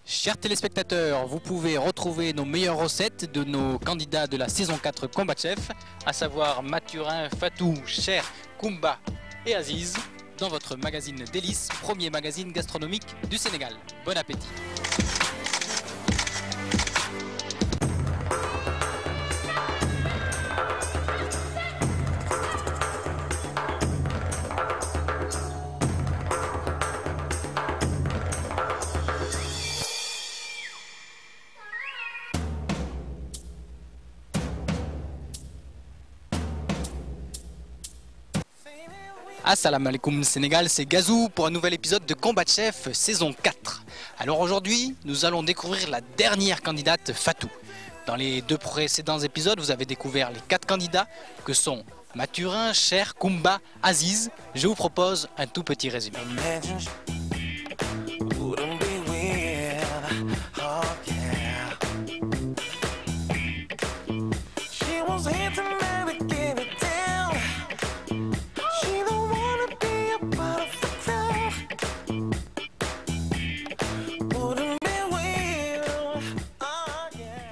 Chers téléspectateurs, vous pouvez retrouver nos meilleures recettes de nos candidats de la saison 4 Combat Chef, à savoir Mathurin, Fatou, Cher, Koumba et Aziz, dans votre magazine Délices, premier magazine gastronomique du Sénégal. Bon appétit! Assalamu alaikum Sénégal, c'est Gazou pour un nouvel épisode de Combat Chef saison 4. Alors aujourd'hui, nous allons découvrir la dernière candidate, Fatou. Dans les deux précédents épisodes, vous avez découvert les 4 candidats que sont Mathurin, Cher, Koumba, Aziz. Je vous propose un tout petit résumé.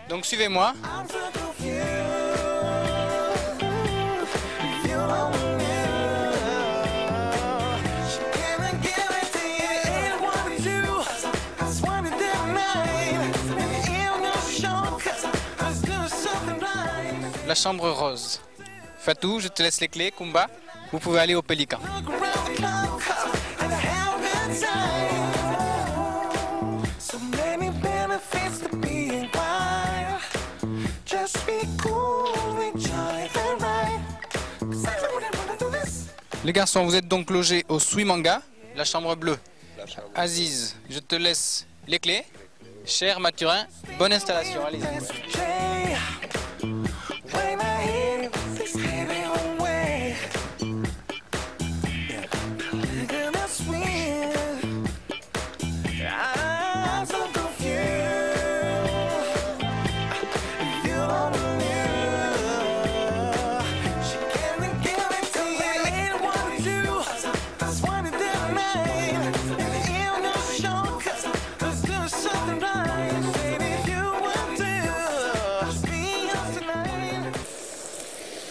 Donc suivez-moi. La chambre rose. Fatou, je te laisse les clés. Koumba, vous pouvez aller au Pélican. Les garçons, vous êtes donc logés au Suimanga, la chambre bleue. Aziz, je te laisse les clés. Cher Mathurin, bonne installation, allez-y.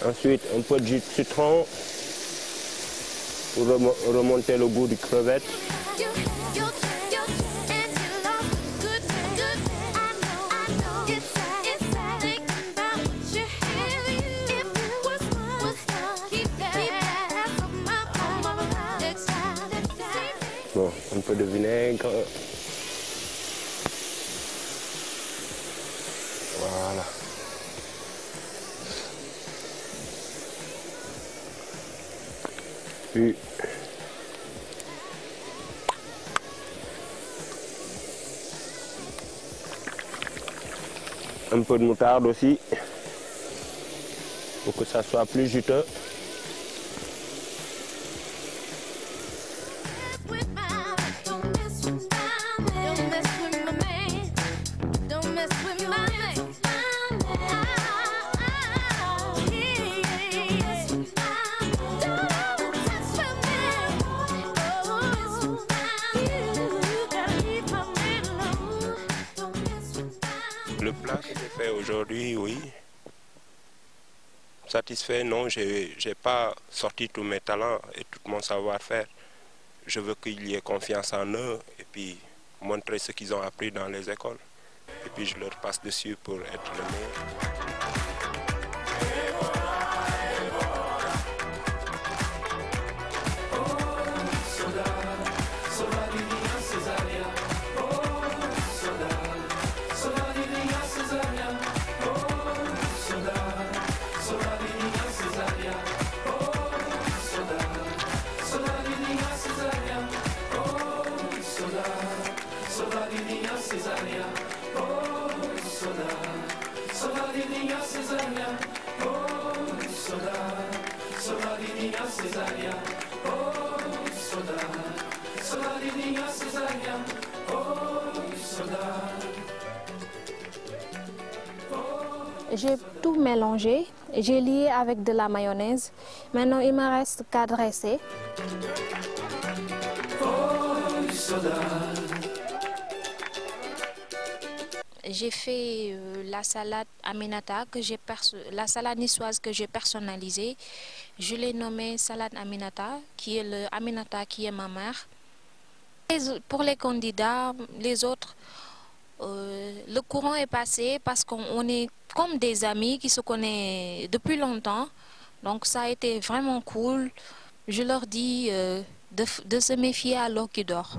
Ensuite, un peu de jus de citron pour remonter le goût du crevette. Bon, un peu de vinaigre. Voilà. Puis un peu de moutarde aussi pour que ça soit plus juteux. Le plat que j'ai fait aujourd'hui, oui. Satisfait, non, j'ai pas sorti tous mes talents et tout mon savoir-faire. Je veux qu'il y ait confiance en eux et puis montrer ce qu'ils ont appris dans les écoles. Et puis je leur passe dessus pour être le meilleur. J'ai tout mélangé, j'ai lié avec de la mayonnaise. Maintenant, il me reste qu'à dresser. J'ai fait la salade Aminata, la salade niçoise que j'ai personnalisée. Je l'ai nommée salade Aminata, qui est le Aminata qui est ma mère. Pour les candidats, les autres, le courant est passé parce qu'on est comme des amis qui se connaissent depuis longtemps. Donc ça a été vraiment cool. Je leur dis de se méfier à l'eau qui dort.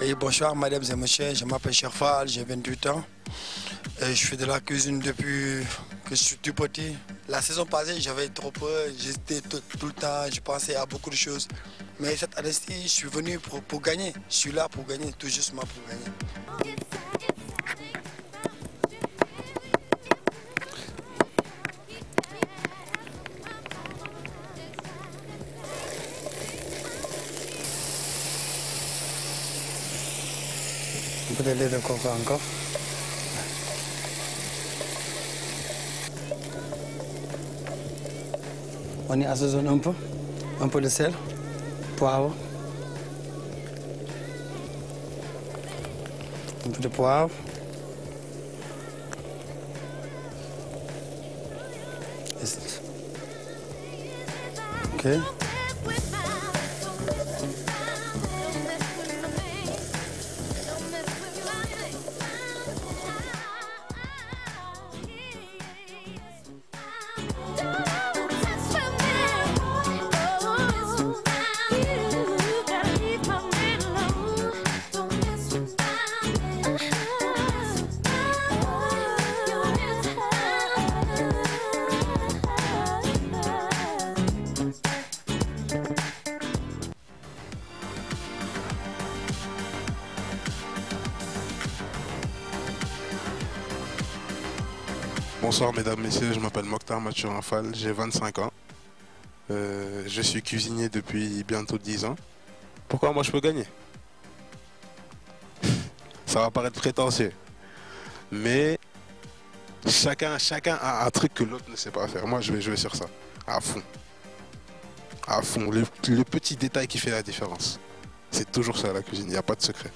Et bonsoir mesdames et messieurs, je m'appelle Cherfal, j'ai 28 ans. Et je fais de la cuisine depuis que je suis tout petit. La saison passée, j'avais trop peur, j'étais tout le temps, je pensais à beaucoup de choses. Mais cette année-ci, je suis venu pour gagner. Je suis là pour gagner, tout justement pour gagner. Un peu de lait de coco encore. On y assaisonne un peu de sel, poivre, un peu de poivre. Ok. Bonsoir mesdames, messieurs, je m'appelle Mokhtar Mathurin Fall, j'ai 25 ans. Je suis cuisinier depuis bientôt 10 ans. Pourquoi moi je peux gagner? Ça va paraître prétentieux. Mais chacun a un truc que l'autre ne sait pas faire. Moi je vais jouer sur ça, à fond. À fond, le petit détail qui fait la différence. C'est toujours ça la cuisine, il n'y a pas de secret.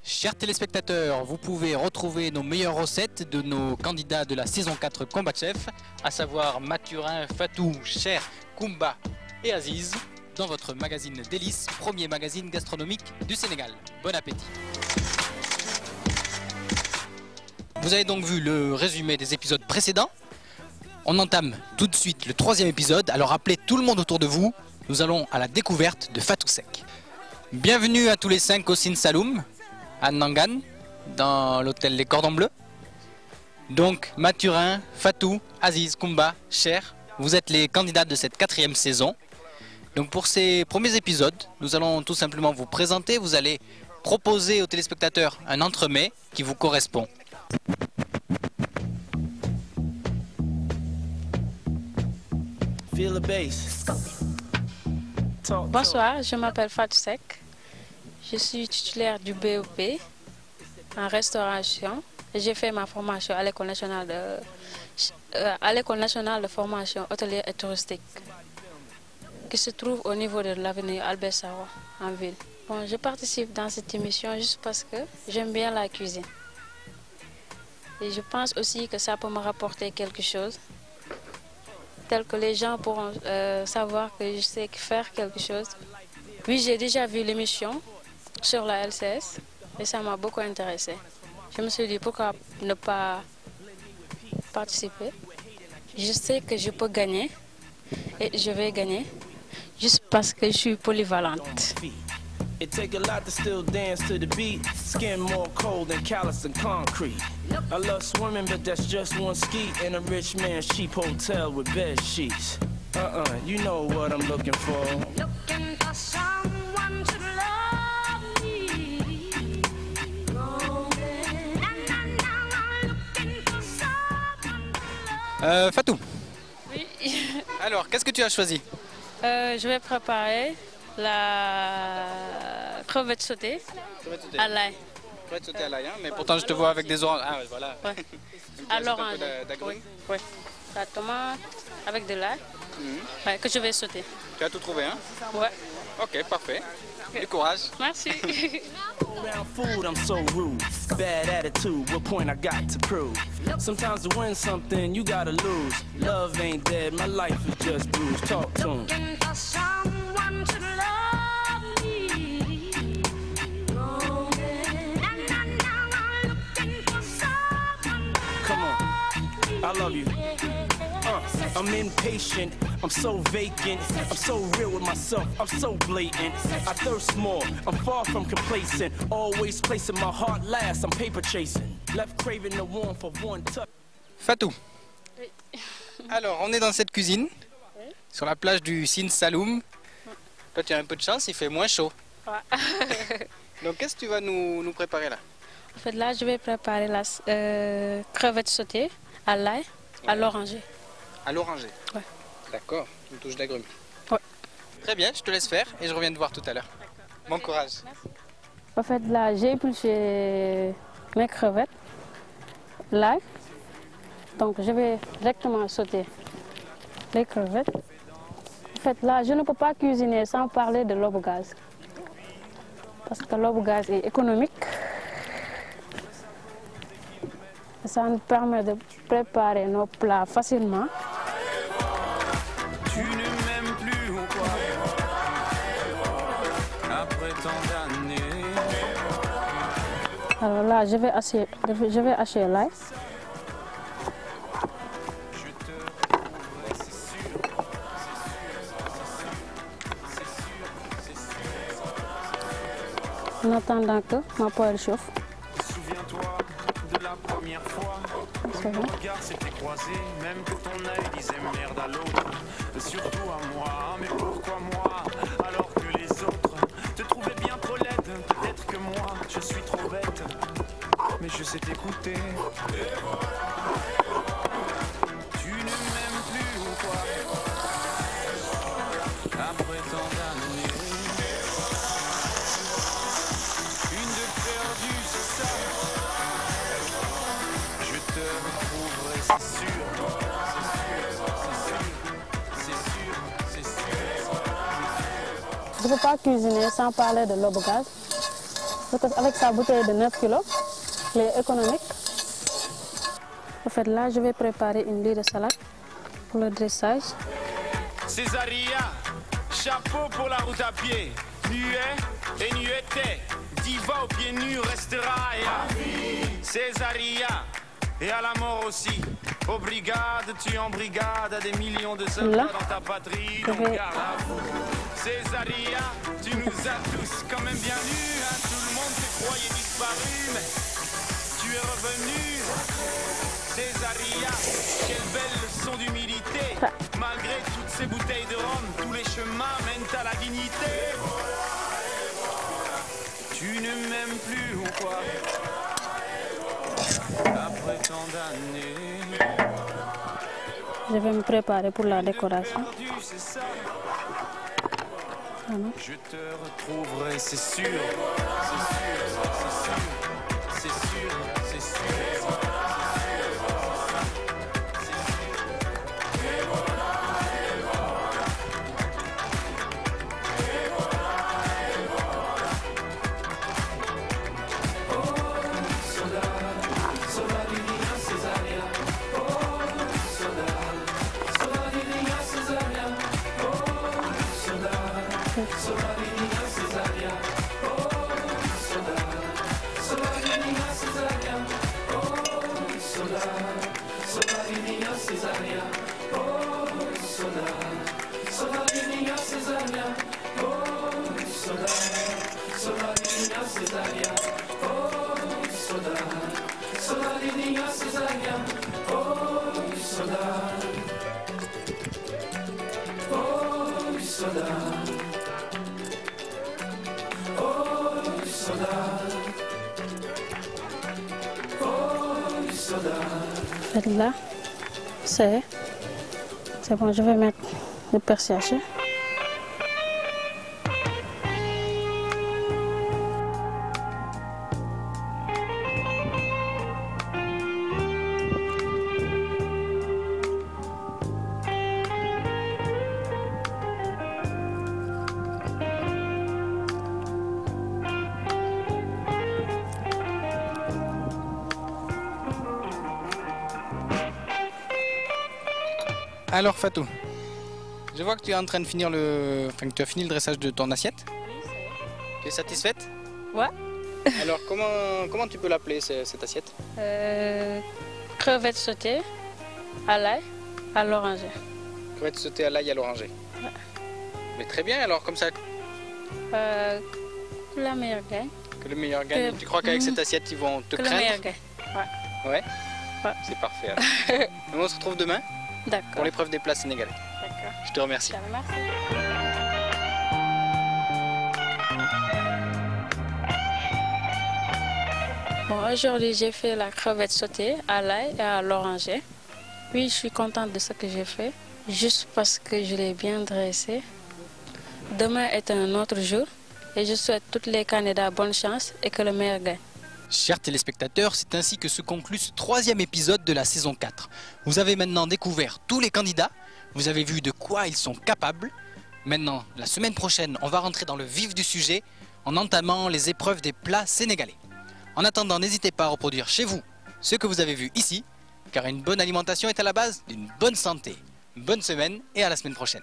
Chers téléspectateurs, vous pouvez retrouver nos meilleures recettes de nos candidats de la saison 4 Combat Chef, à savoir Mathurin, Fatou, Cher, Koumba et Aziz, dans votre magazine Délices, premier magazine gastronomique du Sénégal. Bon appétit! Vous avez donc vu le résumé des épisodes précédents. On entame tout de suite le 3e épisode, alors appelez tout le monde autour de vous. Nous allons à la découverte de Fatou Sek. Bienvenue à tous les 5 au Sin Saloum, à Nangan, dans l'hôtel Les Cordons Bleus. Donc Mathurin, Fatou, Aziz, Koumba, Cher, vous êtes les candidats de cette 4e saison. Donc pour ces premiers épisodes, nous allons tout simplement vous présenter. Vous allez proposer aux téléspectateurs un entremets qui vous correspond. Bonsoir, je m'appelle Fatou Sek. Je suis titulaire du BEP en restauration. J'ai fait ma formation à l'École nationale de formation hôtelière et touristique qui se trouve au niveau de l'avenue Albert Sarraut en ville. Bon, je participe dans cette émission juste parce que j'aime bien la cuisine. Et je pense aussi que ça peut me rapporter quelque chose, tel que les gens pourront savoir que je sais faire quelque chose. Oui, j'ai déjà vu l'émission sur la LCS et ça m'a beaucoup intéressée. Je me suis dit pourquoi ne pas participer. Je sais que je peux gagner et je vais gagner juste parce que je suis polyvalente. It take a lot to still dance to the beat. Skin more cold than callous and concrete. I love swimming, but that's just one ski in a rich man's cheap hotel with bed sheets. You know what I'm looking for. Looking for someone to love me. Looking for someone to love. Fatou, Oui. alors qu'est-ce que tu as choisi? Je vais préparer la crevette sautée à l'ail. Crevette sautée à l'ail, hein, mais pourtant je te vois avec des oranges. Ah ouais, voilà. Ouais. À À l'orange. Oui. Oui. La tomate avec de l'ail ouais, que je vais sauter. Tu as tout trouvé, hein? Ouais. Ok, parfait. Du courage. Merci. Around food, I'm so rude. Bad attitude, what point I got to prove? Sometimes to win something, you gotta lose. Love ain't dead, my life is just bruised. Talk to 'em. Looking for someone to love me. Looking for someone to Come on, I love you. I'm impatient, I'm so vacant, I'm so real with myself, I'm so blatant. I thirst more, I'm far from complacent. Always placing my heart last, I'm paper chasing. Left craving the warmth of one touch. Fatou. Oui. Alors, on est dans cette cuisine, Oui. sur la plage du Sin Saloum. Toi, tu as un peu de chance, il fait moins chaud. Ouais. Donc, qu'est-ce que tu vas nous préparer là? En fait, là, je vais préparer la crevette sautée à l'ail, à l'oranger. À l'oranger. Ouais. D'accord, une touche d'agrumes. Ouais. Très bien, je te laisse faire et je reviens te voir tout à l'heure. Bon courage. En fait, là, j'ai épluché mes crevettes, l'ail. Donc, je vais directement sauter les crevettes. En fait, là, je ne peux pas cuisiner sans parler de l'aube gaz. Parce que l'aube gaz est économique. Ça nous permet de préparer nos plats facilement. Tu ne m'aimes plus ou quoi? Après tant d'années. Alors là, je vais hacher l'ail. En attendant que ma poêle chauffe. Souviens-toi de la première fois C'est bon. ton regard s'était croisé, même que ton œil disait merde à l'autre, surtout à moi. Mais pourquoi moi, alors que les autres te trouvaient bien trop laide? Peut-être que moi, je suis trop bête, mais je sais t'écouter. Tu ne m'aimes plus ou quoi? Après tant d'années, une de perdue, c'est ça. Je te retrouverai, c'est sûr. C'est sûr. Je ne peux pas cuisiner sans parler de l'aube gaz. Parce qu'avec sa bouteille de 9 kg, elle est économique. En fait, là, je vais préparer une lit de salade pour le dressage. Césaria, chapeau pour la route à pied. Nuet et nueté, diva aux pieds nus restera. Césaria, et à la mort aussi. Aux brigades, tu en brigade à des millions de soldats dans ta patrie. Donc garde à vous. Césaria, tu nous as tous quand même bien nus. Hein. Tout le monde te croyait disparu, mais tu es revenu. Césaria, quelle belle leçon d'humilité. Malgré toutes ces bouteilles de rhum, tous les chemins mènent à la dignité. Tu ne m'aimes plus ou quoi? Après tant d'années, Je vais me préparer pour la décoration. perdu, c'est ça. Voilà. Je te retrouverai, c'est sûr. C'est sûr, c'est sûr. C'est sûr, c'est sûr. Là, c'est bon, je vais mettre le perçage. Alors Fatou, je vois que tu es en train de finir que tu as fini le dressage de ton assiette. Tu es satisfaite? Ouais. Alors comment tu peux l'appeler cette assiette? Crevettes sautées à l'ail, à l'oranger. Crevettes sautées à l'ail à l'oranger. Ouais. Mais très bien, alors comme ça. Que la meilleure gagne. Que le meilleur gagne. Tu crois qu'avec cette assiette ils vont te craindre? Que le meilleur gagne. Ouais. Ouais. C'est parfait. Alors. On se retrouve demain pour D'accord. l'épreuve des plats sénégalais. D'accord. Je te remercie. Merci. Bon, aujourd'hui j'ai fait la crevette sautée à l'ail et à l'oranger. Oui, je suis contente de ce que j'ai fait, juste parce que je l'ai bien dressé. Demain est un autre jour et je souhaite tous les candidats bonne chance et que le meilleur gagne. Chers téléspectateurs, c'est ainsi que se conclut ce 3e épisode de la saison 4. Vous avez maintenant découvert tous les candidats, vous avez vu de quoi ils sont capables. Maintenant, la semaine prochaine, on va rentrer dans le vif du sujet en entamant les épreuves des plats sénégalais. En attendant, n'hésitez pas à reproduire chez vous ce que vous avez vu ici, car une bonne alimentation est à la base d'une bonne santé. Bonne semaine et à la semaine prochaine.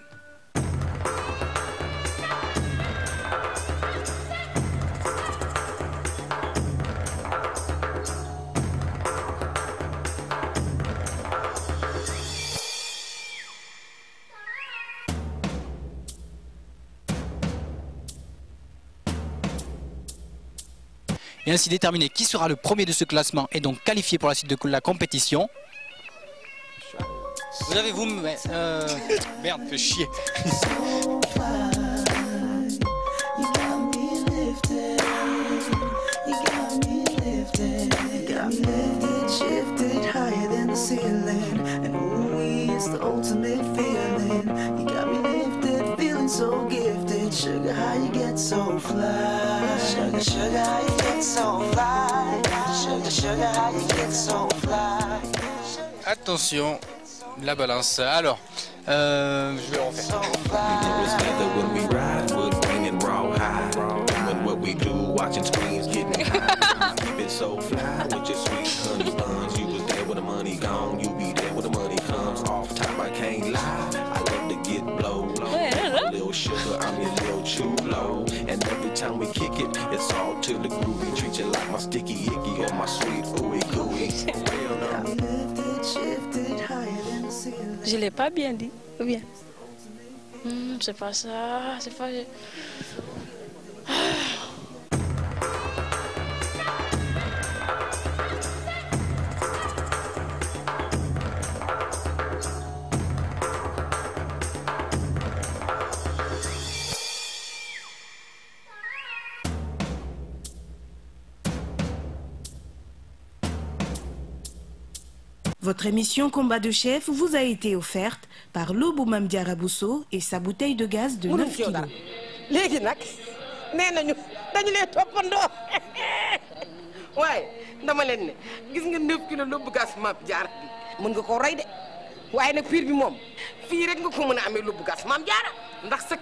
Et ainsi déterminer qui sera le premier de ce classement et donc qualifié pour la suite de la compétition. Vous avez vous... Merde, fais chier. So gifted, sugar, how you get so fly? Sugar, sugar, how you get so fly? Sugar, sugar, how you get so fly? Attention, la balance. Alors, je vais refaire. Sugar, I'm your little too low. And every time we kick it, it's all to the groovy. Treat you like my sticky icky or my sweet ooey gooey. Je l'ai pas bien dit, ou bien? C'est pas ça, c'est pas... Votre émission Combat de chef vous a été offerte par Lobou Mame Diarra Bousso et sa bouteille de gaz de 9 kilos. léegi nag nee nañu dañu leen toppandoo waaye dama leen ne gis nga 9 kilos Lobou gaz Mame Diarra bi mën nga koo rey de waaye nag piir bi moom fii rek nga ko mën a amee Lobou gaz Mame Diarra ndax sa